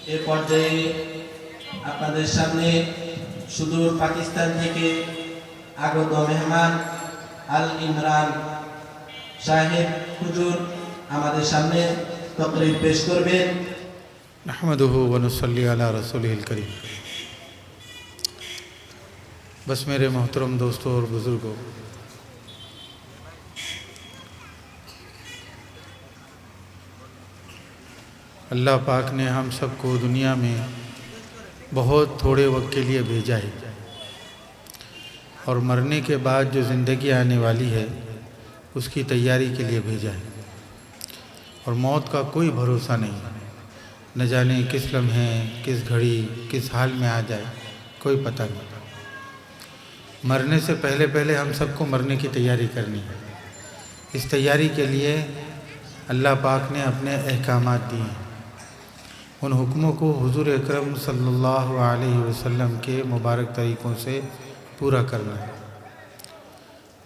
এ পর্যায়ে আপনাদের সামনে সুদূর পাকিস্তান থেকে আগত মেহমান আল ইমরান সাহেব হুজুর আমাদের সামনে তকরির পেশ করবেন। नहमदुहु व नुसल्ली अला रसूलिहिल करीम। बस मेरे मोहतरम दोस्तों और बुज़ुर्गों, अल्लाह पाक ने हम सबको दुनिया में बहुत थोड़े वक्त के लिए भेजा है और मरने के बाद जो ज़िंदगी आने वाली है उसकी तैयारी के लिए भेजा है। और मौत का कोई भरोसा नहीं है, न जाने किस लम्हे, किस घड़ी, किस हाल में आ जाए, कोई पता नहीं। मरने से पहले पहले हम सबको मरने की तैयारी करनी है। इस तैयारी के लिए अल्लाह पाक ने अपने अहकामात दिए हैं। उन हुक्मों को हुज़ूर अकरम सल्लल्लाहु अलैहि वसल्लम के मुबारक तरीक़ों से पूरा करना है।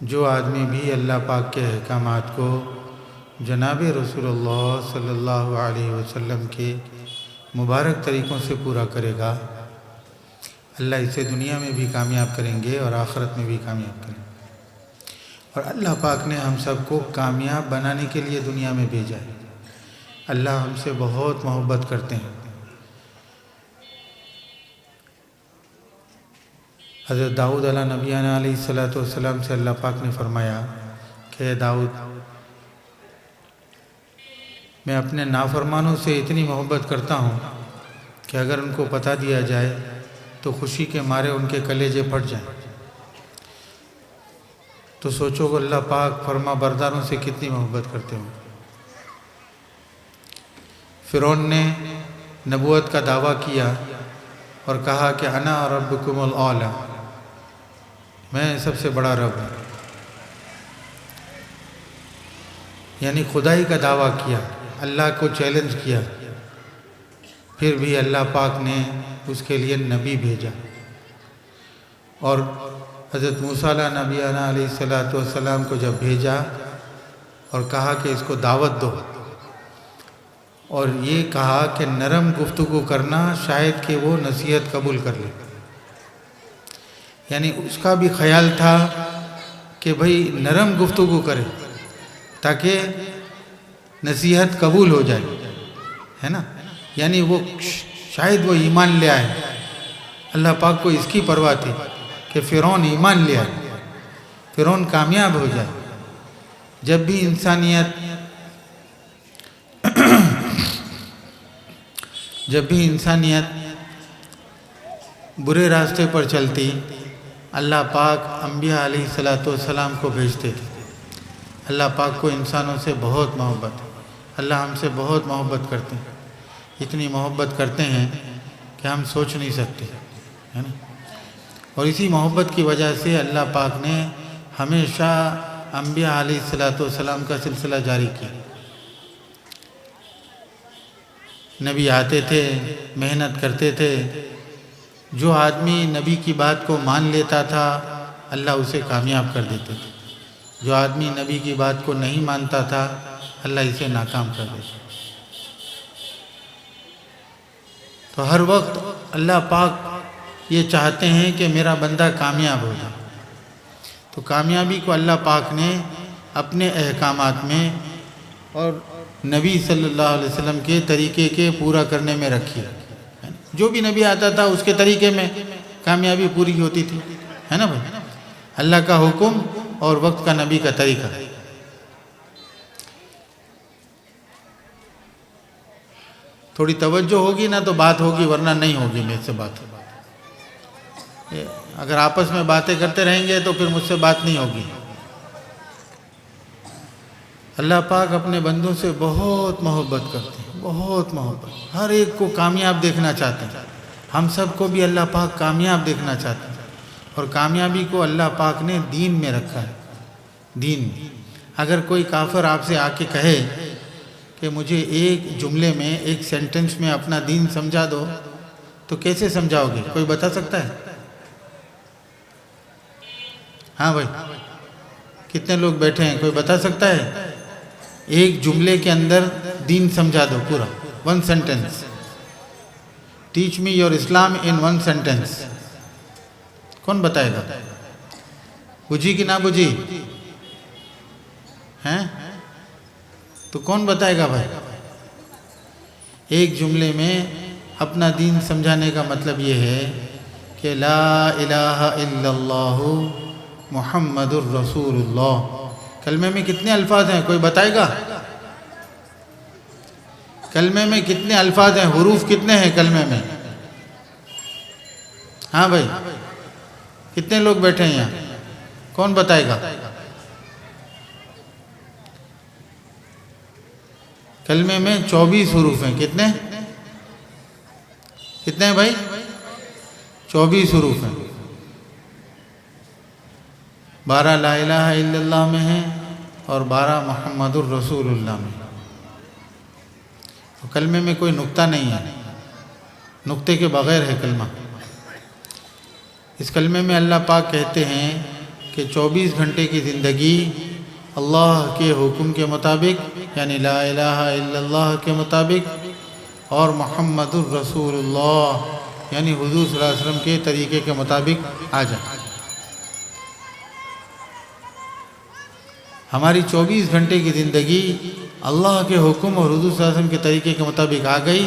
जो आदमी भी अल्लाह पाक के अहकामात को जनाब रसूलुल्लाह सल्लल्लाहु अलैहि वसल्लम के मुबारक तरीक़ों से पूरा करेगा, अल्लाह इसे दुनिया में भी कामयाब करेंगे और आखिरत में भी कामयाब करेंगे। और अल्लाह पाक ने हम सबको कामयाब बनाने के लिए दुनिया में भेजा है। अल्लाह हमसे बहुत मोहब्बत करते हैं। हज़रत दाऊद अला नबियाना अलैहिस्सलातु वस्सलाम से अल्लाह पाक ने फरमाया कि दाऊद, मैं अपने नाफरमानों से इतनी मोहब्बत करता हूँ कि अगर उनको पता दिया जाए तो खुशी के मारे उनके कलेजे फट जाएं। तो सोचो कि अल्लाह पाक फरमा बरदारों से कितनी मोहब्बत करते हों। फ़िरौन ने नबूवत का दावा किया और कहा कि अना रब्बुकुमुल आला, मैं सबसे बड़ा रब हूँ, यानी खुदाई का दावा किया, अल्लाह को चैलेंज किया। फिर भी अल्लाह पाक ने उसके लिए नबी भेजा और हज़रत मूसा नबियाना अलैहिस्सलातु वस्सलाम को जब भेजा और कहा कि इसको दावत दो, और ये कहा कि नरम गुफ्तगू करना, शायद कि वो नसीहत कबूल कर ले। यानी उसका भी ख्याल था कि भाई नरम गुफ्तगू करे ताकि नसीहत कबूल हो जाए, है ना। यानी वो शायद वो ईमान ले आए। अल्लाह पाक को इसकी परवाह थी कि फ़िरौन ईमान ले आए, फ़िरौन कामयाब हो जाए। जब भी इंसानियत बुरे रास्ते पर चलती, अल्लाह पाक अंबिया अलैहिस्सलातु वस्सलाम को भेजते थे। अल्लाह पाक को इंसानों से बहुत मोहब्बत है। अल्लाह हमसे बहुत मोहब्बत करते हैं, इतनी मोहब्बत करते हैं कि हम सोच नहीं सकते, है ना। और इसी मोहब्बत की वजह से अल्लाह पाक ने हमेशा अंबिया अलैहिस्सलातु वस्सलाम का सिलसिला जारी किया। नबी आते थे, मेहनत करते थे। जो आदमी नबी की बात को मान लेता था, अल्लाह उसे कामयाब कर देते थे। जो आदमी नबी की बात को नहीं मानता था, अल्लाह इसे नाकाम कर देता। तो हर वक्त अल्लाह पाक ये चाहते हैं कि मेरा बंदा कामयाब हो जाए। तो कामयाबी को अल्लाह पाक ने अपने अहकामात में और नबी सल्लल्लाहु अलैहि वसल्लम के तरीक़े के पूरा करने में रखी है। जो भी नबी आता था उसके तरीक़े में कामयाबी पूरी होती थी, है ना भाई। अल्लाह का हुक्म और वक्त का नबी का तरीक़ा। थोड़ी तवज्जो होगी ना तो बात होगी, वरना नहीं होगी मेरे से बात। अगर आपस में बातें करते रहेंगे तो फिर मुझसे बात नहीं होगी। अल्लाह पाक अपने बंदों से बहुत मोहब्बत करते हैं, बहुत मोहब्बत। हर एक को कामयाब देखना चाहते हैं। हम सबको भी अल्लाह पाक कामयाब देखना चाहते हैं। और कामयाबी को अल्लाह पाक ने दीन में रखा है। दीन में अगर कोई काफिर आपसे आके कहे कि मुझे एक जुमले में, एक सेंटेंस में अपना दीन समझा दो, तो कैसे समझाओगे? कोई बता सकता है? हाँ भाई, कितने लोग बैठे हैं, कोई बता सकता है? एक जुमले के अंदर दीन समझा दो पूरा, one sentence. Teach me your Islam in one sentence. कौन बताएगा? बुझी कि ना बुझी? हैं? तो कौन बताएगा भाई? एक जुमले में अपना दीन समझाने का मतलब ये है कि ला इलाहा इल्लल्लाह मुहम्मदुर रसूलुल्लाह। कलमे में कितने अल्फाज हैं, कोई बताएगा? कलमे में कितने अल्फाज हैं, हुरूफ कितने हैं कलमे में? हाँ भाई, कितने लोग बैठे हैं यहाँ, कौन बताएगा? कलमे में 24 हुरूफ हैं। कितने कितने हैं भाई? 24 हुरूफ हैं। 12 ला इलाहा इल्लल्लाह में हैं और 12 मुहम्मदुर रसूलुल्लाह में। तो कलमे में कोई नुक्ता नहीं है, नुक्ते के बगैर है कलमा। इस कलमे में अल्लाह पाक कहते हैं कि 24 घंटे की ज़िंदगी अल्लाह के हुक्म के मुताबिक, यानी ला इलाहा इल्लल्लाह के मुताबिक, और मुहम्मदुर रसूलुल्लाह यानी हुजूर सल्लल्लाहु अलैहि वसल्लम के तरीके के मुताबिक आ जाए। हमारी 24 घंटे की ज़िंदगी अल्लाह के हुक्म और हुजूर सल्लल्लाहु अलैहि वसल्लम के तरीके के मुताबिक आ गई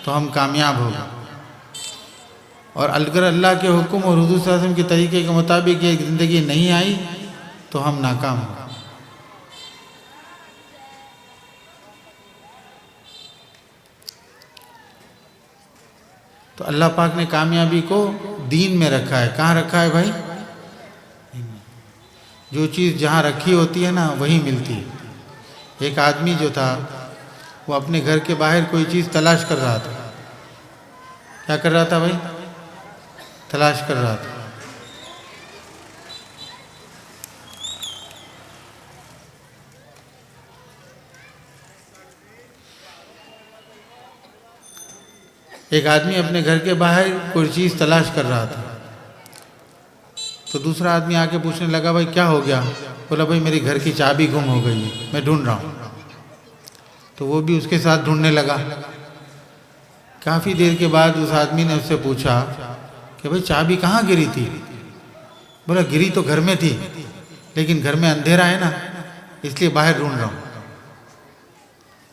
तो हम कामयाब हो गए, और अगर अल्लाह के हुक्म और हुजूर सल्लल्लाहु अलैहि वसल्लम के तरीके के मुताबिक ये ज़िंदगी नहीं आई तो हम नाकाम हो गए। तो अल्लाह पाक ने कामयाबी को दीन में रखा है। कहाँ रखा है भाई? जो चीज़ जहाँ रखी होती है ना वहीं मिलती है। एक आदमी जो था वो अपने घर के बाहर कोई चीज़ तलाश कर रहा था। क्या कर रहा था भाई? तलाश कर रहा था। एक आदमी अपने घर के बाहर कोई चीज़ तलाश कर रहा था, तो दूसरा आदमी आके पूछने लगा, भाई क्या हो गया? बोला, भाई मेरी घर की चाबी गुम हो गई है, मैं ढूंढ रहा हूँ। तो वो भी उसके साथ ढूंढने लगा। काफ़ी देर के बाद उस आदमी ने उससे पूछा कि भाई चाबी कहाँ गिरी थी? बोला, गिरी तो घर में थी, लेकिन घर में अंधेरा है ना, इसलिए बाहर ढूंढ रहा हूँ।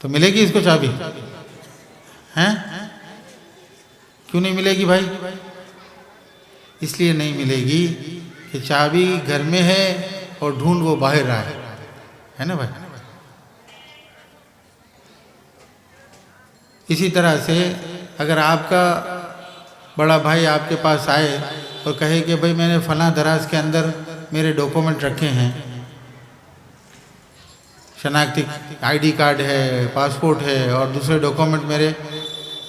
तो मिलेगी इसको चाबी? हैं? क्यों नहीं मिलेगी भाई? इसलिए नहीं मिलेगी कि चाबी घर में है और ढूंढ वो बाहर रहा है ना भाई? इसी तरह से अगर आपका बड़ा भाई आपके पास आए और कहे कि भाई मैंने फलां दराज के अंदर मेरे डॉक्यूमेंट रखे हैं, शनाख्ती आईडी कार्ड है, पासपोर्ट है और दूसरे डॉक्यूमेंट मेरे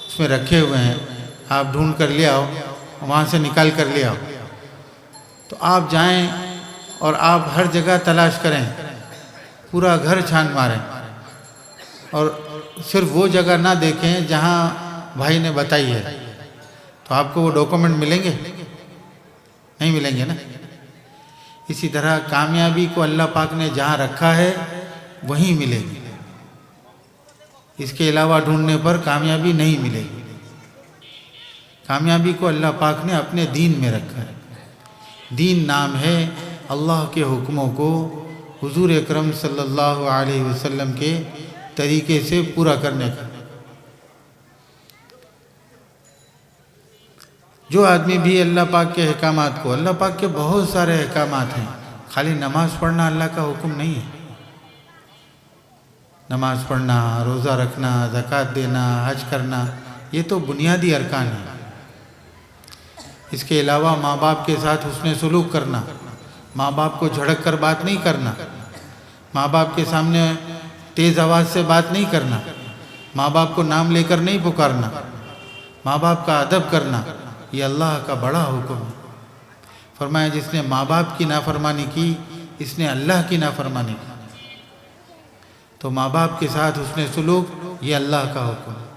उसमें रखे हुए हैं, आप ढूंढ कर ले आओ, वहाँ से निकाल कर ले आओ। तो आप जाएं और आप हर जगह तलाश करें, पूरा घर छान मारें और सिर्फ वो जगह ना देखें जहाँ भाई ने बताई है, तो आपको वो डॉक्यूमेंट मिलेंगे? नहीं मिलेंगे ना। इसी तरह कामयाबी को अल्लाह पाक ने जहाँ रखा है वहीं मिलेगी, इसके अलावा ढूंढने पर कामयाबी नहीं मिलेगी। कामयाबी को अल्लाह पाक ने अपने दीन में रखा है। दीन नाम है अल्लाह के हुक्मों को हुजूर अकरम सल्लल्लाहु अलैहि वसल्लम के तरीके से पूरा करने का। जो आदमी भी अल्लाह पाक के अहकामात को, अल्लाह पाक के बहुत सारे अहकामात हैं, खाली नमाज़ पढ़ना अल्लाह का हुक्म नहीं है। नमाज़ पढ़ना, रोज़ा रखना, ज़कात देना, हज करना, ये तो बुनियादी अरकान है। इसके अलावा माँ बाप के साथ हुस्न सलूक करना, माँ बाप को झड़क कर बात नहीं करना, माँ बाप के सामने तेज़ आवाज़ से बात नहीं करना, माँ बाप को नाम लेकर नहीं पुकारना, माँ बाप का अदब करना, ये अल्लाह का बड़ा हुक्म है। फरमाया जिसने माँ बाप की नाफरमानी की, इसने अल्लाह की नाफरमानी की। तो माँ बाप के साथ हुस्न सलूक, ये अल्लाह का हुक्म है।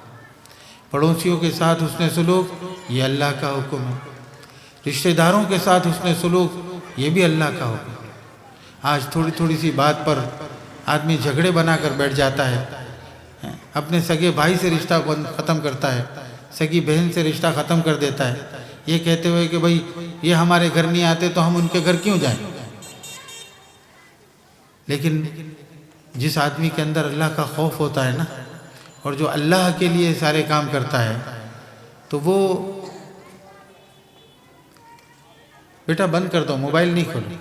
पड़ोसियों के साथ हुस्न सलूक, ये अल्लाह का हुक्म है। रिश्तेदारों के साथ हुस्न सलूक, ये भी अल्लाह का हुक्म है। आज थोड़ी थोड़ी सी बात पर आदमी झगड़े बना कर बैठ जाता है, अपने सगे भाई से रिश्ता ख़त्म करता है, सगी बहन से रिश्ता ख़त्म कर देता है, ये कहते हुए कि भाई ये हमारे घर नहीं आते तो हम उनके घर क्यों जाएं। लेकिन जिस आदमी के अंदर अल्लाह का खौफ होता है ना, और जो अल्लाह के लिए सारे काम करता है, तो वो, बेटा बंद कर दो, मोबाइल नहीं खोलो।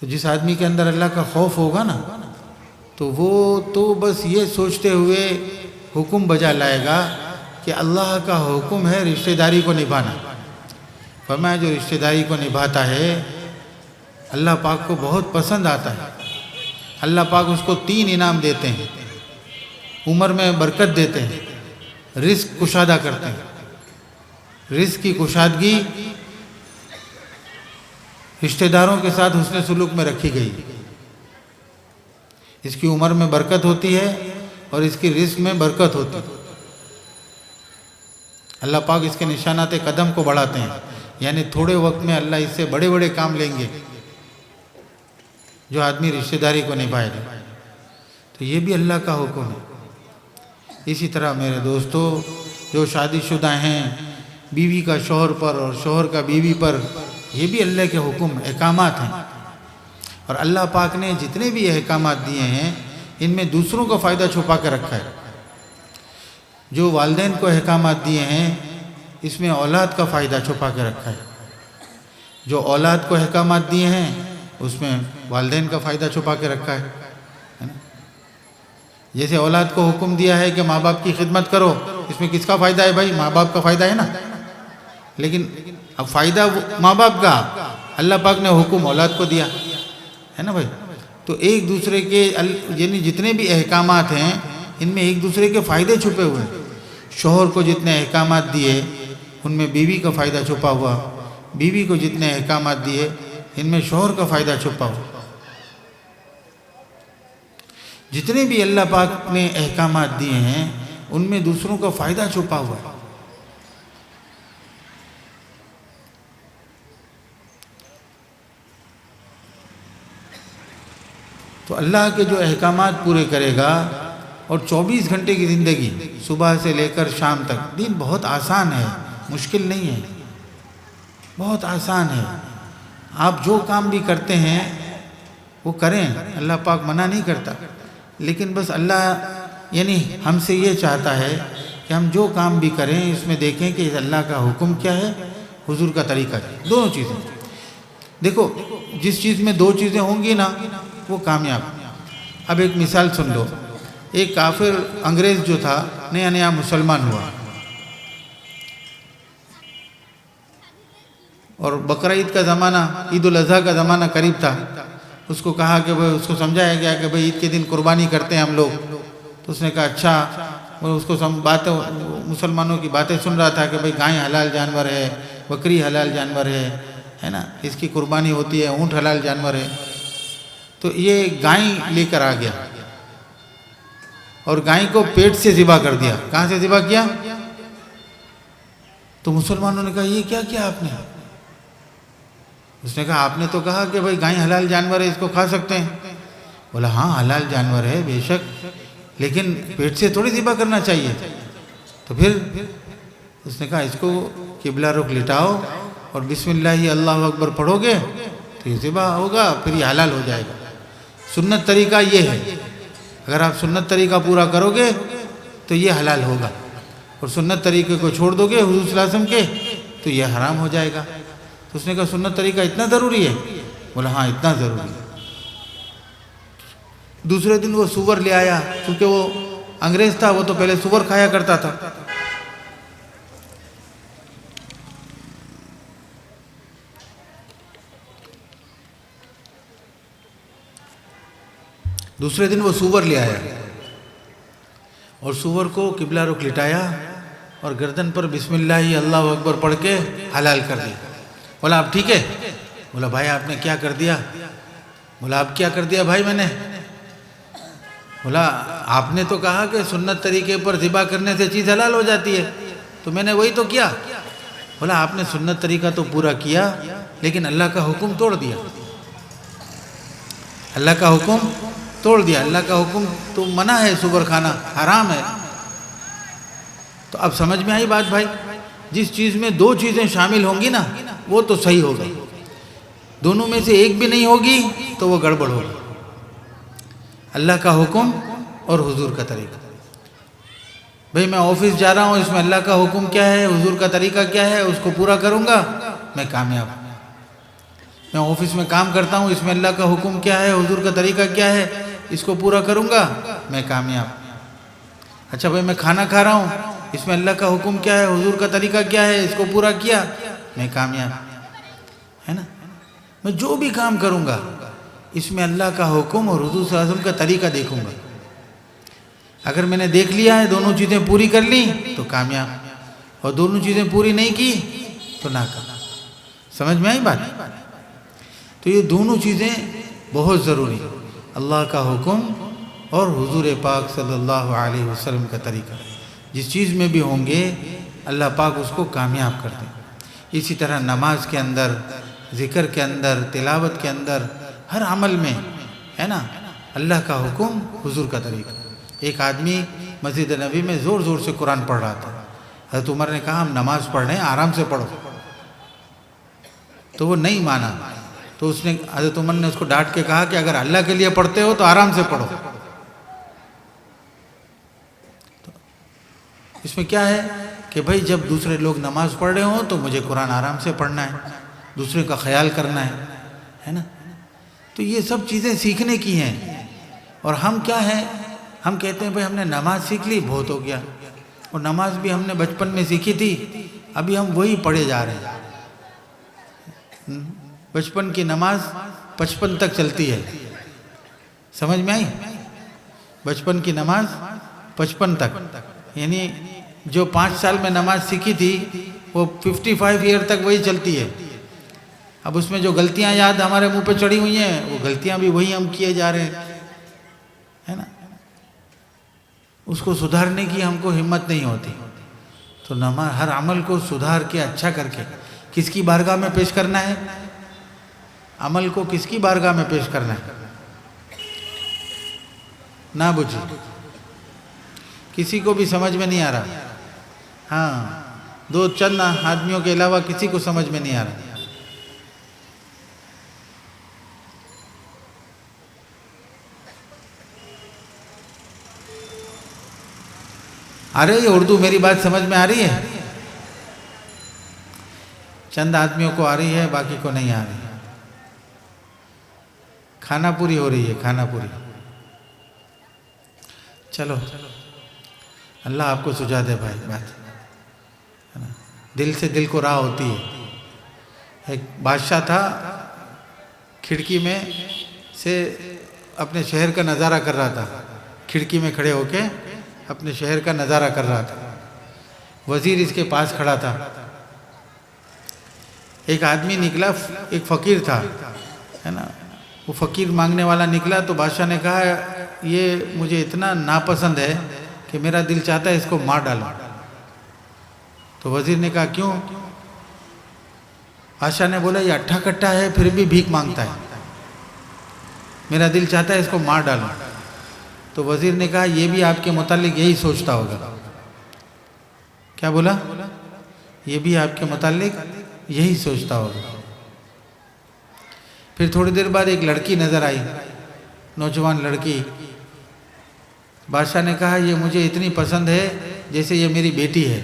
तो जिस आदमी के अंदर अल्लाह का खौफ होगा ना, तो वो तो बस ये सोचते हुए हुक्म बजा लाएगा कि अल्लाह का हुक्म है रिश्तेदारी को निभाना। फरमाया जो रिश्तेदारी को निभाता है अल्लाह पाक को बहुत पसंद आता है। अल्लाह पाक उसको 3 इनाम देते हैं, उम्र में बरकत देते हैं, रिस्क कुशादा करते हैं। रिस्क की कुशादगी रिश्तेदारों के साथ हुस्न सुलूक में रखी गई। इसकी उम्र में बरकत होती है और इसकी रिस्क में बरकत होती है। अल्लाह पाक इसके निशानाते कदम को बढ़ाते हैं, यानी थोड़े वक्त में अल्लाह इससे बड़े बड़े काम लेंगे जो आदमी रिश्तेदारी को निभाएगा। तो ये भी अल्लाह का हुक्म है। इसी तरह मेरे दोस्तों, जो शादीशुदा हैं, बीवी का शौहर पर और शौहर का बीवी पर, ये भी अल्लाह के हुक्म अहकामात हैं। और अल्लाह पाक ने जितने भी अहकामात दिए हैं इनमें दूसरों का फ़ायदा छुपा कर रखा है। जो वालिदैन को अहकामात दिए हैं इसमें औलाद का फ़ायदा छुपा कर रखा है। जो औलाद को अहकामात दिए हैं उसमें वालिदैन का फ़ायदा छुपा के रखा है ना। जैसे औलाद को हुक्म दिया है कि माँ बाप की खिदमत करो, इसमें किसका फ़ायदा है भाई? माँ बाप का फ़ायदा है ना। लेकिन अब फ़ायदा माँ बाप का, अल्लाह पाक ने हुक्म औलाद को दिया है ना भाई। तो एक दूसरे के यानी जितने भी अहकामात हैं इनमें एक दूसरे के फ़ायदे छुपे हुए हैं। शौहर को जितने अहकामात दिए उनमें बीवी का फ़ायदा छुपा हुआ, बीवी को जितने अहकामात दिए इनमें शौहर का फ़ायदा छुपा हुआ। जितने भी अल्लाह पाक ने अहकामात दिए हैं उनमें दूसरों का फ़ायदा छुपा हुआ है। तो अल्लाह के जो अहकामात पूरे करेगा, और 24 घंटे की ज़िंदगी सुबह से लेकर शाम तक, दिन बहुत आसान है, मुश्किल नहीं है, बहुत आसान है। आप जो काम भी करते हैं वो करें, अल्लाह पाक मना नहीं करता। लेकिन बस अल्लाह यानी हमसे ये चाहता है कि हम जो काम भी करें इसमें देखें कि अल्लाह का हुक्म क्या है, हुजूर का तरीका क्या है। दोनों चीज़ें देखो, जिस चीज़ में 2 चीज़ें होंगी ना वो कामयाब। अब एक मिसाल सुन लो। एक काफिर अंग्रेज़ जो था, नया नया मुसलमान हुआ और बकरा ईद का ज़माना, ईद उल अज़हा का ज़माना करीब था। उसको कहा कि भाई, उसको समझाया गया कि भाई ईद के दिन कुर्बानी करते हैं हम लोग। तो उसने कहा अच्छा। और उसको बातें, मुसलमानों की बातें सुन रहा था कि भाई गाय हलाल जानवर है, बकरी हलाल जानवर है ना, इसकी कुर्बानी होती है, ऊँट हलाल जानवर है। तो ये गाय लेकर आ गया और गाय को पेट से ज़िबा कर दिया। कहाँ से ज़िबा किया? तो मुसलमानों ने कहा ये क्या किया आपने? उसने कहा आपने तो कहा कि भाई गाय हलाल जानवर है, इसको खा सकते हैं। बोला हाँ हलाल जानवर है बेशक, लेकिन पेट से थोड़ी ज़िबा करना चाहिए। तो फिर उसने कहा इसको किबला रुख लिटाओ और बिस्मिल्लाह अल्लाहु अकबर पढ़ोगे तो ये ज़िबा होगा, फिर ये हलाल हो जाएगा। सुन्नत तरीका ये है, अगर आप सुन्नत तरीका पूरा करोगे तो ये हलाल होगा, और सुन्नत तरीके को छोड़ दोगे हुजूर सल्लल्लाहु अलैहि वसल्लम के तो ये हराम हो जाएगा। तो उसने कहा सुन्नत तरीका इतना ज़रूरी है? बोला हाँ इतना ज़रूरी है। दूसरे दिन वो सूअर ले आया, क्योंकि वो अंग्रेज़ था, वो तो पहले सूअर खाया करता था। दूसरे दिन वो सूअर ले आया और सूअर को किबला रुख लिटाया और गर्दन पर बिस्मिल्लाह अल्लाहु अकबर पढ़ के हलाल कर दिया। बोला अब ठीक है? बोला भाई आपने क्या कर दिया? बोला अब क्या कर दिया भाई मैंने? बोला आपने तो कहा कि सुन्नत तरीके पर ज़िबा करने से चीज़ हलाल हो जाती है, तो मैंने वही तो किया। बोला आपने सुन्नत तरीका तो पूरा किया, लेकिन अल्लाह का हुक्म तोड़ दिया। अल्लाह का हुक्म توڑ دیا. اللہ کا حکم تو منع ہے سور کھانا، حرام ہے. تو اب سمجھ میں آئی بات بھائی؟ جس چیز میں دو چیزیں شامل ہوں گی نا وہ تو صحیح ہوگا، دونوں میں سے ایک بھی نہیں ہوگی تو وہ گڑبڑ ہوگی. اللہ کا حکم اور حضور کا طریقہ. بھئی میں آفس جا رہا ہوں، اس میں اللہ کا حکم کیا ہے، حضور کا طریقہ کیا ہے، اس کو پورا کروں گا میں کامیاب. میں آفس میں کام کرتا ہوں، اس میں اللہ کا حکم کیا ہے، حضور کا طریقہ کیا ہے، اس کو پورا کروں گا میں کامیاب. اچھا بھئی میں کھانا کھا رہا ہوں، اس میں اللہ کا حکم کیا ہے، حضور کا طریقہ کیا ہے، اس کو پورا کیا میں کامیاب. ہے نا؟ میں جو بھی کام کروں گا اس میں اللہ کا حکم اور حضور صلی اللہ علیہ وسلم کا طریقہ دیکھوں گا. اگر میں نے دیکھ لیا ہے، دونوں چیزیں پوری کر لیں تو کامیاب، اور دونوں چیزیں پوری نہیں کی تو ناکام. سمجھ میں آئی بات؟ تو یہ دونوں چیزیں بہت ضروری ہیں، اللہ کا حکم اور حضور پاک صلی اللہ علیہ وسلم کا طریقہ. جس چیز میں بھی ہوں گے اللہ پاک اس کو کامیاب کر دیں. اسی طرح نماز کے اندر، ذکر کے اندر، تلاوت کے اندر، ہر عمل میں ہے نا اللہ کا حکم، حضور کا طریقہ. ایک آدمی مسجد نبی میں زور زور سے قرآن پڑھ رہا تھا. حضرت عمر نے کہا ہم نماز پڑھ رہے ہیں، آرام سے پڑھو. تو وہ نہیں مانا. تو اس نے حضرت عمر نے اس کو ڈانٹ کے کہا کہ اگر اللہ کے لیے پڑھتے ہو تو آرام سے پڑھو. اس میں کیا ہے کہ بھائی جب دوسرے لوگ نماز پڑھ رہے ہوں تو مجھے قرآن آرام سے پڑھنا ہے، دوسرے کا خیال کرنا ہے نا. تو یہ سب چیزیں سیکھنے کی ہیں. اور ہم کیا ہیں، ہم کہتے ہیں بھائی ہم نے نماز سیکھ لی بہت ہو گیا، اور نماز بھی ہم نے بچپن میں سیکھی تھی، ابھی ہم وہی پڑھے جا رہے ہیں. بچپن کی نماز 55 تک چلتی ہے. سمجھ میں آئی؟ بچپن کی نماز 55 تک، یعنی جو 5 سال میں نماز سیکھی تھی وہ 55 ایئر تک وہی چلتی ہے. اب اس میں جو غلطیاں یاد ہمارے منہ پہ چڑھی ہوئی ہیں وہ غلطیاں بھی وہی ہم کیے جا رہے ہیں، ہے نا. اس کو سدھارنے کی ہم کو ہمت نہیں ہوتی. تو نماز ہر عمل کو سدھار کے اچھا کر کے کس کی بارگاہ میں پیش کرنا ہے، عمل کو کس کی بارگاہ میں پیش کرنا ہے. نہ بجھی کسی کو بھی سمجھ میں نہیں آ رہا. ہاں، دو چند آدمیوں کے علاوہ کسی کو سمجھ میں نہیں آ رہا. آ رہی ہے اردو؟ میری بات سمجھ میں آ رہی ہے؟ چند آدمیوں کو آ رہی ہے، باقی کو نہیں آ رہی. کھانا پوری ہو رہی ہے، کھانا پوری. چلو اللہ آپ کو سجا دے بھائی. بات دل سے دل کو راہ ہوتی ہے. ایک بادشاہ تھا، کھڑکی میں سے اپنے شہر کا نظارہ کر رہا تھا. کھڑکی میں کھڑے ہو کے اپنے شہر کا نظارہ کر رہا تھا. وزیر اس کے پاس کھڑا تھا. ایک آدمی نکلا، ایک فقیر تھا، ہے نا. وہ فقیر مانگنے والا نکلا تو بادشاہ نے کہا یہ مجھے اتنا ناپسند ہے کہ میرا دل چاہتا ہے اس کو مار ڈالوں. تو وزیر نے کہا کیوں؟ بادشاہ نے بولا یہ اٹھا کٹا ہے پھر بھی بھیک مانگتا ہے، میرا دل چاہتا ہے اس کو مار ڈالوں. تو وزیر نے کہا یہ بھی آپ کے متعلق یہی سوچتا ہوگا. کیا بولا؟ یہ بھی آپ کے متعلق یہی سوچتا ہوگا. پھر تھوڑی دیر بعد ایک لڑکی نظر آئی، نوجوان لڑکی. بادشاہ نے کہا یہ مجھے اتنی پسند ہے جیسے یہ میری بیٹی ہے،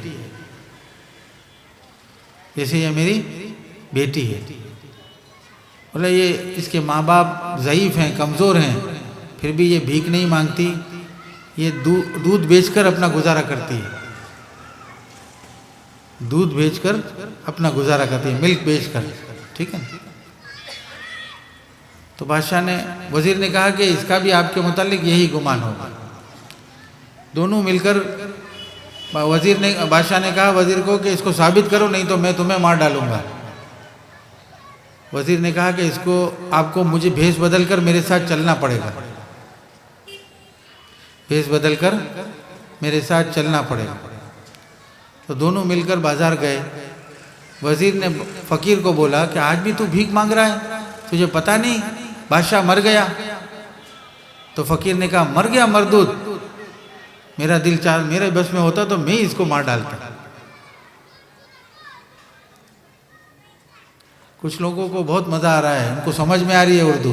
جیسے یہ میری بیٹی ہے. بولا یہ اس کے ماں باپ ضعیف ہیں، کمزور ہیں، پھر بھی یہ بھیک نہیں مانگتی، یہ دودھ بیچ کر اپنا گزارا کرتی ہے. دودھ بیچ کر اپنا گزارا کرتی ہے، ملک بیچ کر. ٹھیک ہے. تو بادشاہ نے، وزیر نے کہا کہ اس کا بھی آپ کے متعلق یہی گمان ہوگا. دونوں مل کر بادشاہ نے کہا وزیر کو کہ اس کو ثابت کرو نہیں تو میں تمہیں مار ڈالوں گا. وزیر نے کہا کہ اس کو آپ کو مجھے بھیس بدل کر میرے ساتھ چلنا پڑے گا، بھیس بدل کر میرے ساتھ چلنا پڑے گا. تو دونوں مل کر بازار گئے. وزیر نے فقیر کو بولا کہ آج بھی تو بھیک مانگ رہا ہے، تجھے پتہ نہیں بادشاہ مر گیا. تو فقیر نے کہا مر گیا مردود، میرا دل چاہ میرے بس میں ہوتا تو میں اس کو مار ڈالتا۔ کچھ لوگوں کو بہت مزہ آ رہا ہے، ان کو سمجھ میں آ رہی ہے اردو،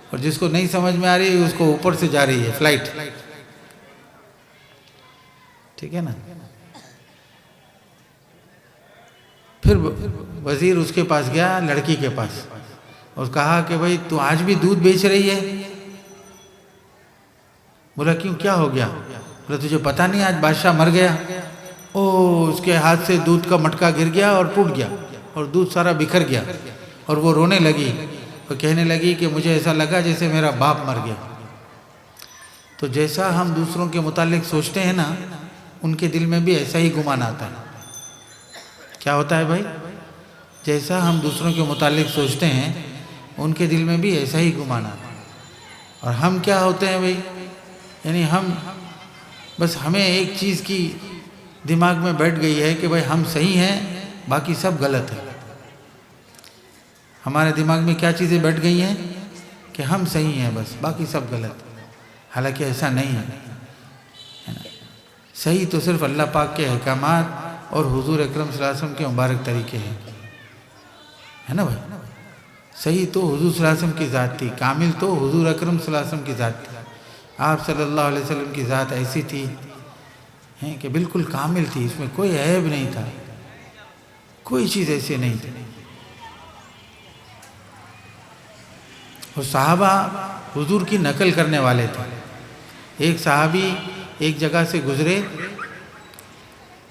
اور جس کو نہیں سمجھ میں آ رہی ہے اس کو اوپر سے جا رہی ہے فلائٹ، ٹھیک ہے نا۔ پھر وزیر اس کے پاس گیا، لڑکی کے پاس، اور کہا کہ بھائی تو آج بھی دودھ بیچ رہی ہے؟ بولا کیوں، کیا ہو گیا؟ بولا تجھے پتا نہیں آج بادشاہ مر گیا؟ او، اس کے ہاتھ سے دودھ کا مٹکا گر گیا اور ٹوٹ گیا اور دودھ سارا بکھر گیا، اور وہ رونے لگی اور کہنے لگی کہ مجھے ایسا لگا جیسے میرا باپ مر گیا۔ تو جیسا ہم دوسروں کے متعلق سوچتے ہیں نا، ان کے دل میں بھی ایسا ہی گمان آتا ہے۔ کیا ہوتا ہے بھائی؟ جیسا ہم دوسروں کے متعلق سوچتے ہیں ان کے دل میں بھی ایسا ہی گمان آتا ہے۔ اور ہم کیا ہوتے ہیں بھائی؟ یعنی بس ہمیں ایک چیز کی دماغ میں بیٹھ گئی ہے کہ بھائی ہم صحیح ہیں، باقی سب غلط ہے۔ ہمارے دماغ میں کیا چیزیں بیٹھ گئی ہیں کہ ہم صحیح ہیں بس، باقی سب غلط ہے۔ حالانکہ ایسا نہیں ہے، صحیح تو صرف اللہ پاک کے احکامات اور حضور اکرم صلی اللہ علیہ وسلم کے مبارک طریقے ہیں، ہے نا بھائی؟ صحیح تو حضور صلی اللہ علیہ وسلم کی ذات تھی، کامل تو حضور اکرم صلی اللہ علیہ وسلم کی ذات تھی۔ آپ صلی اللہ علیہ وسلم کی ذات ایسی تھی کہ بالکل کامل تھی، اس میں کوئی عیب نہیں تھا، کوئی چیز ایسی نہیں تھی۔ اور صحابہ حضور کی نقل کرنے والے تھے۔ ایک صحابی ایک جگہ سے گزرے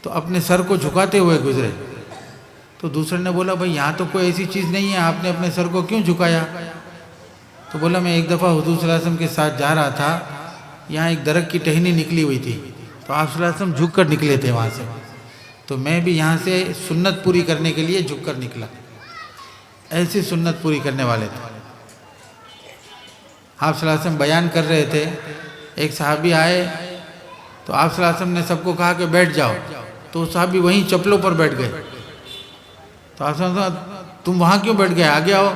تو اپنے سر کو جھکاتے ہوئے گزرے، تو دوسرے نے بولا بھائی یہاں تو کوئی ایسی چیز نہیں ہے، آپ نے اپنے سر کو کیوں جھکایا؟ تو بولا میں ایک دفعہ حضور صلی اللہ علیہ وسلم کے ساتھ جا رہا تھا، یہاں ایک درخت کی ٹہنی نکلی ہوئی تھی، تو آپ صلی اللہ علیہ وسلم جھک کر نکلے تھے وہاں سے، تو میں بھی یہاں سے سنت پوری کرنے کے لیے جھک کر نکلا۔ ایسی سنت پوری کرنے والے تھے۔ آپ صلی اللہ علیہ وسلم بیان کر رہے تھے، ایک صحابی آئے تو آپ صلی اللہ علیہ وسلم نے سب کو کہا کہ بیٹھ جاؤ، تو صحابی وہیں چپلوں پر بیٹھ گئے۔ تو آپ صلی اللہ علیہ وسلم تم وہاں کیوں بیٹھ گئے، آگے آؤ؟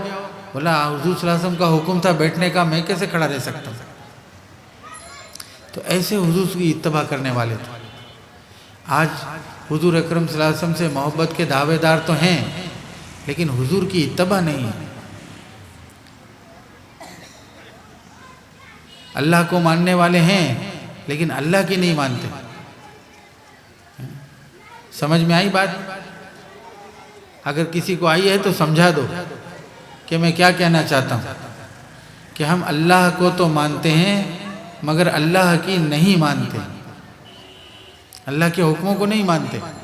بولا حضور صلی اللہ علیہ وسلم کا حکم تھا بیٹھنے کا، میں کیسے کھڑا رہ سکتا ہوں؟ تو ایسے حضور کی اتباع کرنے والے تھے۔ آج حضور اکرم صلی اللہ علیہ وسلم سے محبت کے دعوے دار تو ہیں، لیکن حضور کی اتباع نہیں ہے۔ اللہ کو ماننے والے ہیں لیکن اللہ کی نہیں مانتے۔ سمجھ میں آئی بات؟ اگر کسی کو آئی ہے تو سمجھا دو کہ میں کیا کہنا چاہتا ہوں، کہ ہم اللہ کو تو مانتے ہیں مگر اللہ کی نہیں مانتے، اللہ کے حکموں کو نہیں مانتے۔